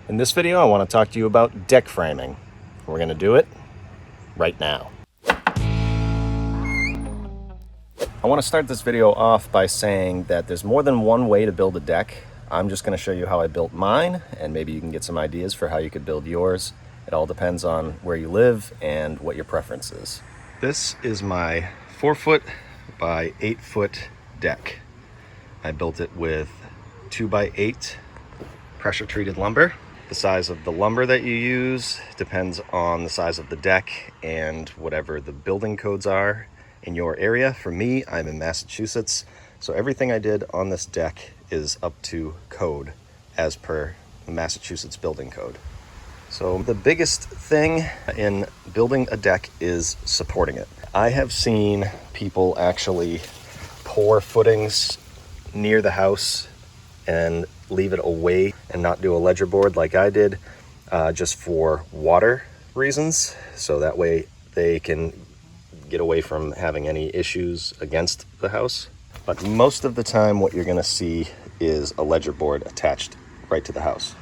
In this video, I want to talk to you about deck framing. We're going to do it right now. I want to start this video off by saying that there's more than one way to build a deck. I'm just going to show you how I built mine, and maybe you can get some ideas for how you could build yours. It all depends on where you live and what your preference is. This is my 4-foot by 8-foot deck. I built it with 2x8 pressure treated lumber. The size of the lumber that you use depends on the size of the deck and whatever the building codes are in your area. For me, I'm in Massachusetts, so everything I did on this deck is up to code as per the Massachusetts building code. So the biggest thing in building a deck is supporting it. I have seen people actually pour footings near the house and leave it away and not do a ledger board like I did, just for water reasons. So that way they can get away from having any issues against the house. But most of the time what you're gonna see is a ledger board attached right to the house.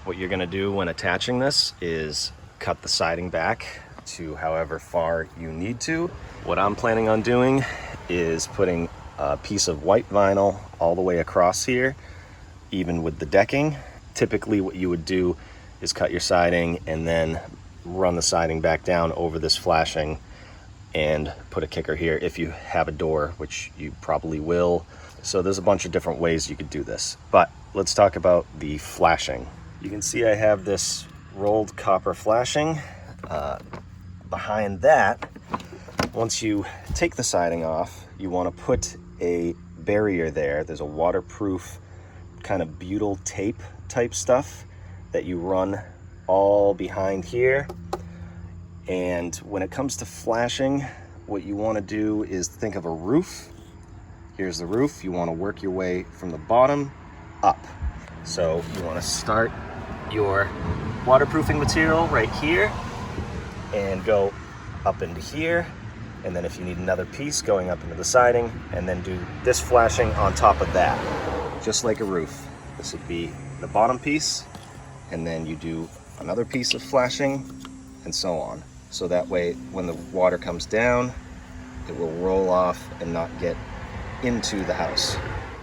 What you're gonna do when attaching this is cut the siding back to however far you need to. What I'm planning on doing is putting a piece of white vinyl all the way across here, even with the decking. Typically what you would do is cut your siding and then run the siding back down over this flashing and put a kicker here if you have a door, which you probably will. So there's a bunch of different ways you could do this. But let's talk about the flashing. You can see I have this rolled copper flashing. Behind that, once you take the siding off, you want to put a barrier there. There's a waterproof kind of butyl tape type stuff that you run all behind here. And when it comes to flashing, what you want to do is think of a roof. Here's the roof. You want to work your way from the bottom up. So you want to start your waterproofing material right here and go up into here. And then if you need another piece, going up into the siding, and then do this flashing on top of that, just like a roof. This would be the bottom piece, and then you do another piece of flashing, and so on. So that way, when the water comes down, it will roll off and not get into the house.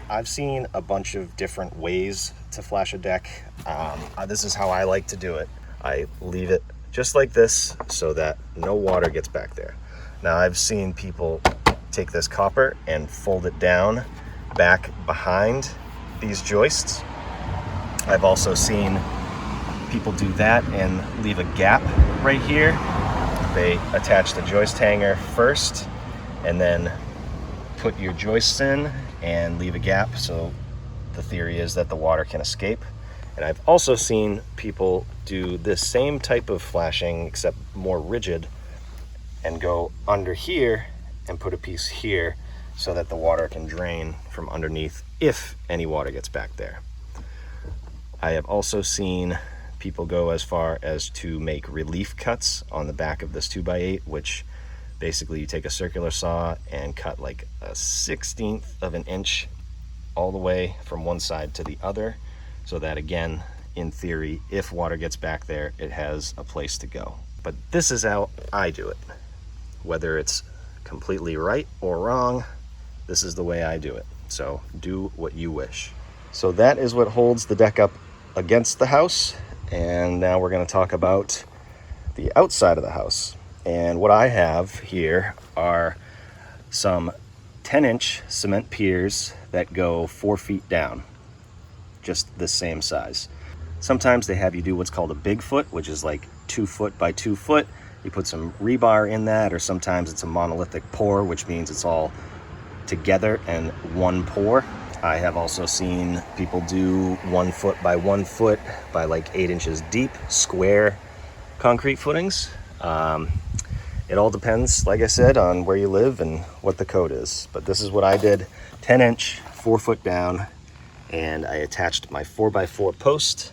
I've seen a bunch of different ways to flash a deck. This is how I like to do it. I leave it just like this so that no water gets back there. Now I've seen people take this copper and fold it down back behind these joists. I've also seen people do that and leave a gap right here. They attach the joist hanger first and then put your joists in and leave a gap, so the theory is that the water can escape. And I've also seen people do this same type of flashing except more rigid and go under here and put a piece here so that the water can drain from underneath if any water gets back there. I have also seen people go as far as to make relief cuts on the back of this 2x8, which basically you take a circular saw and cut like a 1/16 of an inch all the way from one side to the other, so that again, in theory, if water gets back there, it has a place to go. But this is how I do it. Whether it's completely right or wrong, this is the way I do it. So do what you wish. So that is what holds the deck up against the house. And now we're going to talk about the outside of the house. And what I have here are some 10-inch cement piers that go 4 feet down, just the same size. Sometimes they have you do what's called a big foot, which is like 2 foot by 2 foot. You put some rebar in that, or sometimes it's a monolithic pour, which means it's all together and one pour. I have also seen people do 1 foot by 1 foot by like 8 inches deep, square concrete footings. It all depends, like I said, on where you live and what the code is. But this is what I did, 10-inch, 4 foot down, and I attached my 4x4 post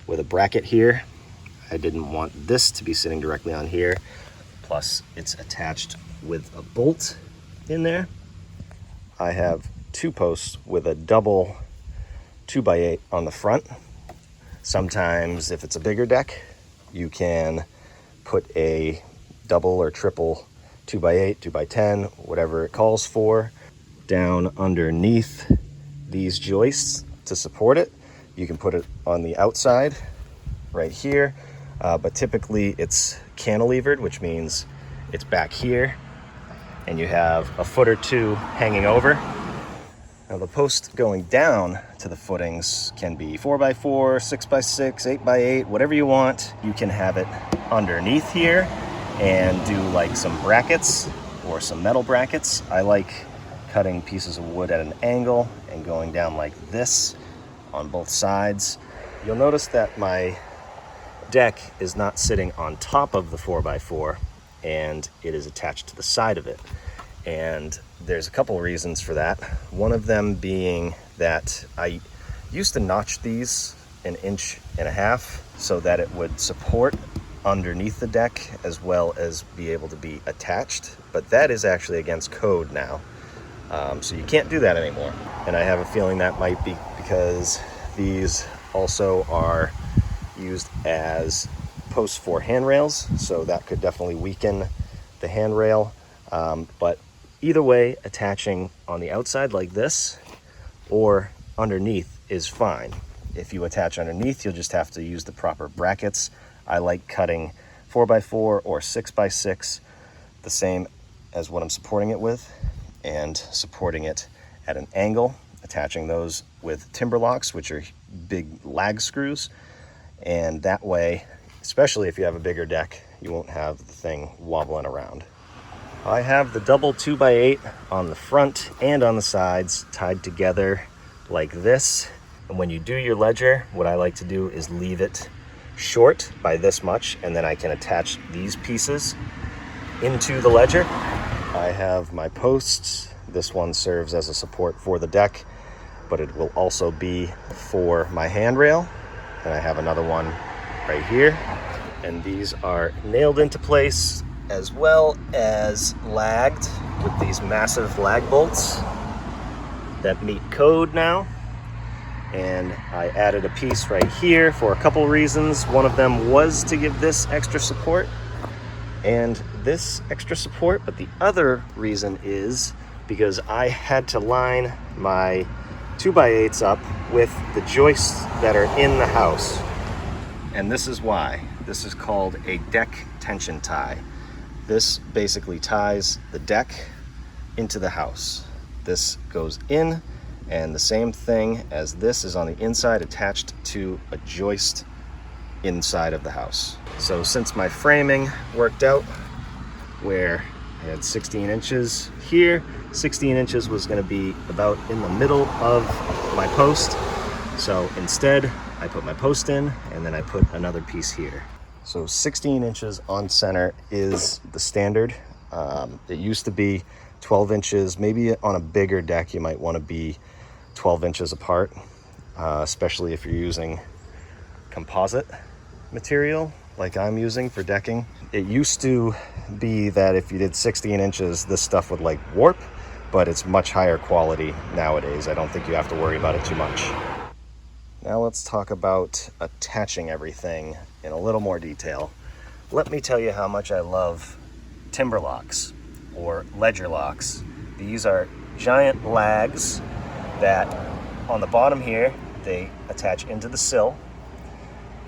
with a bracket here. I didn't want this to be sitting directly on here. Plus, it's attached with a bolt in there. I have 2 posts with a double 2x8 on the front. Sometimes if it's a bigger deck, you can put a double or triple 2x8, 2x10, whatever it calls for, down underneath these joists to support it. You can put it on the outside right here, but typically it's cantilevered, which means it's back here and you have a foot or two hanging over. Now the post going down to the footings can be 4x4, 6x6, 8x8, whatever you want. You can have it underneath here and do like some brackets or some metal brackets. I like cutting pieces of wood at an angle and going down like this on both sides. You'll notice that my deck is not sitting on top of the 4x4 and it is attached to the side of it. And there's a couple of reasons for that. One of them being that I used to notch these 1.5 inches so that it would support underneath the deck as well as be able to be attached. But that is actually against code now. So you can't do that anymore. And I have a feeling that might be because these also are used as posts for handrails. So that could definitely weaken the handrail. But either way, attaching on the outside like this or underneath is fine. If you attach underneath, you'll just have to use the proper brackets. I like cutting 4x4 or 6x6, the same as what I'm supporting it with, and supporting it at an angle, attaching those with timber locks, which are big lag screws. And that way, especially if you have a bigger deck, you won't have the thing wobbling around. I have the double 2x8 on the front and on the sides tied together like this. And when you do your ledger, what I like to do is leave it short by this much, and then I can attach these pieces into the ledger. I have my posts. This one serves as a support for the deck, but it will also be for my handrail. And I have another one right here. And these are nailed into place as well as lagged with these massive lag bolts that meet code now. And I added a piece right here for a couple reasons. One of them was to give this extra support and this extra support, but the other reason is because I had to line my 2x8s up with the joists that are in the house. And this is why. This is called a deck tension tie. This basically ties the deck into the house. This goes in, and the same thing as this is on the inside attached to a joist inside of the house. So since my framing worked out where I had 16 inches here, 16 inches was going to be about in the middle of my post. So instead, I put my post in and then I put another piece here. So 16 inches on center is the standard. It used to be 12 inches. Maybe on a bigger deck, you might want to be 12 inches apart, especially if you're using composite material like I'm using for decking. It used to be that if you did 16 inches, this stuff would like warp, but it's much higher quality nowadays. I don't think you have to worry about it too much. Now let's talk about attaching everything in a little more detail. Let me tell you how much I love timber locks or ledger locks. These are giant lags that on the bottom here, they attach into the sill.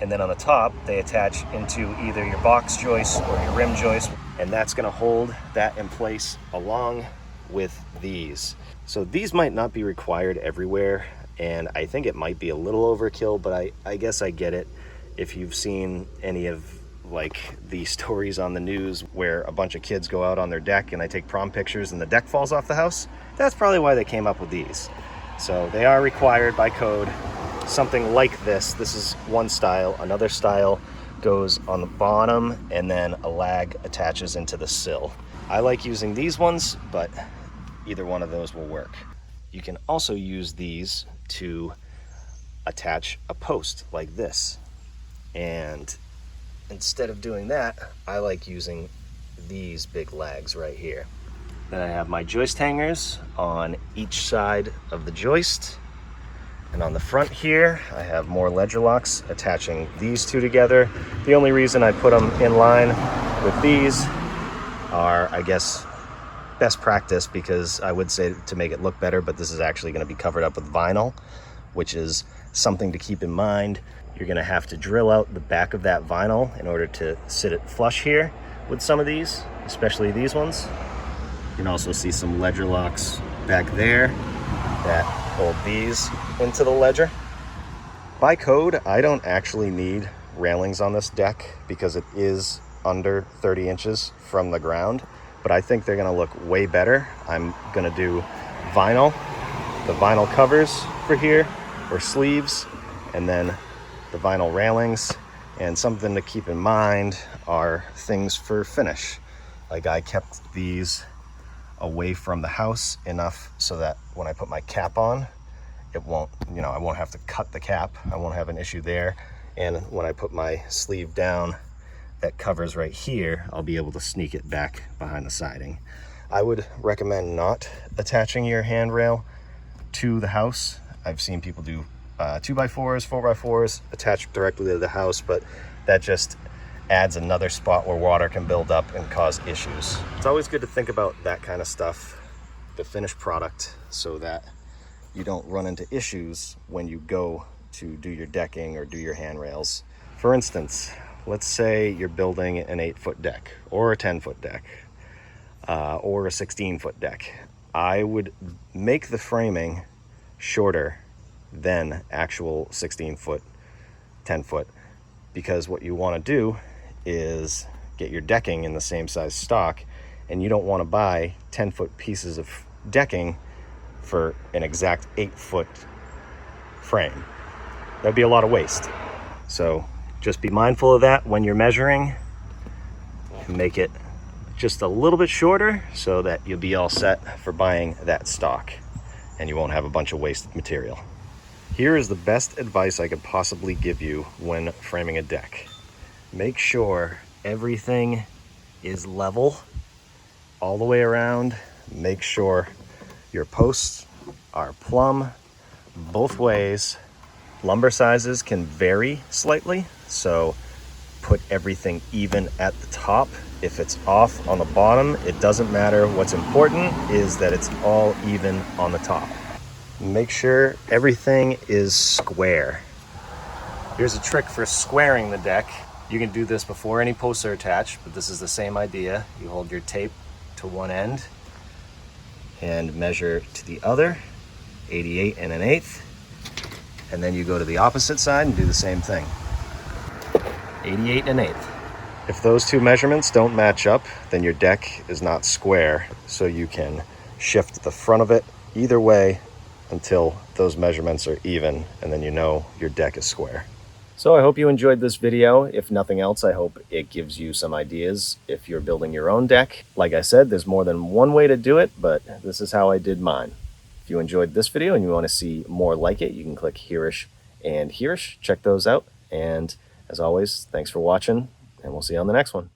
And then on the top, they attach into either your box joist or your rim joist. And that's gonna hold that in place along with these. So these might not be required everywhere. And I think it might be a little overkill, but I guess I get it. If you've seen any of like the stories on the news where a bunch of kids go out on their deck and they take prom pictures and the deck falls off the house, that's probably why they came up with these. So they are required by code. Something like this. This is one style. Another style goes on the bottom and then a lag attaches into the sill. I like using these ones, but either one of those will work. You can also use these to attach a post like this. And instead of doing that, I like using these big lags right here. Then I have my joist hangers on each side of the joist. And on the front here, I have more ledger locks attaching these two together. The only reason I put them in line with these are, I guess, best practice, because I would say to make it look better, but this is actually going to be covered up with vinyl, which is something to keep in mind. You're going to have to drill out the back of that vinyl in order to sit it flush here with some of these, especially these ones. You can also see some ledger locks back there that hold these into the ledger. By code, I don't actually need railings on this deck because it is under 30 inches from the ground, but I think they're gonna look way better. I'm gonna do vinyl, the vinyl covers for here, or sleeves, and then the vinyl railings. And something to keep in mind are things for finish. Like, I kept these away from the house enough so that when I put my cap on, it won't, I won't have to cut the cap. I won't have an issue there. And when I put my sleeve down that covers right here, I'll be able to sneak it back behind the siding. I would recommend not attaching your handrail to the house. I've seen people do 2x4s, 4x4s attached directly to the house, but that just adds another spot where water can build up and cause issues. It's always good to think about that kind of stuff, the finished product, so that you don't run into issues when you go to do your decking or do your handrails. For instance, let's say you're building an 8-foot deck or a 10-foot deck or a 16-foot deck. I would make the framing shorter than actual 16-foot, 10-foot, because what you want to do is get your decking in the same size stock, and you don't want to buy 10-foot pieces of decking for an exact 8-foot frame. That'd be a lot of waste. So just be mindful of that when you're measuring. Make it just a little bit shorter so that you'll be all set for buying that stock and you won't have a bunch of wasted material. Here is the best advice I could possibly give you when framing a deck. Make sure everything is level all the way around. Make sure your posts are plumb both ways. Lumber sizes can vary slightly, so put everything even at the top. If it's off on the bottom, it doesn't matter. What's important is that it's all even on the top. Make sure everything is square. Here's a trick for squaring the deck. You can do this before any posts are attached, but this is the same idea. You hold your tape to one end and measure to the other, 88 and 1/8, and then you go to the opposite side and do the same thing, 88 and 1/8. If those two measurements don't match up, then your deck is not square, so you can shift the front of it either way until those measurements are even, and then you know your deck is square. So I hope you enjoyed this video. If nothing else, I hope it gives you some ideas if you're building your own deck. Like I said, there's more than one way to do it, but this is how I did mine. If you enjoyed this video and you want to see more like it, you can click Hereish and Hereish. Check those out. And as always, thanks for watching, and we'll see you on the next one.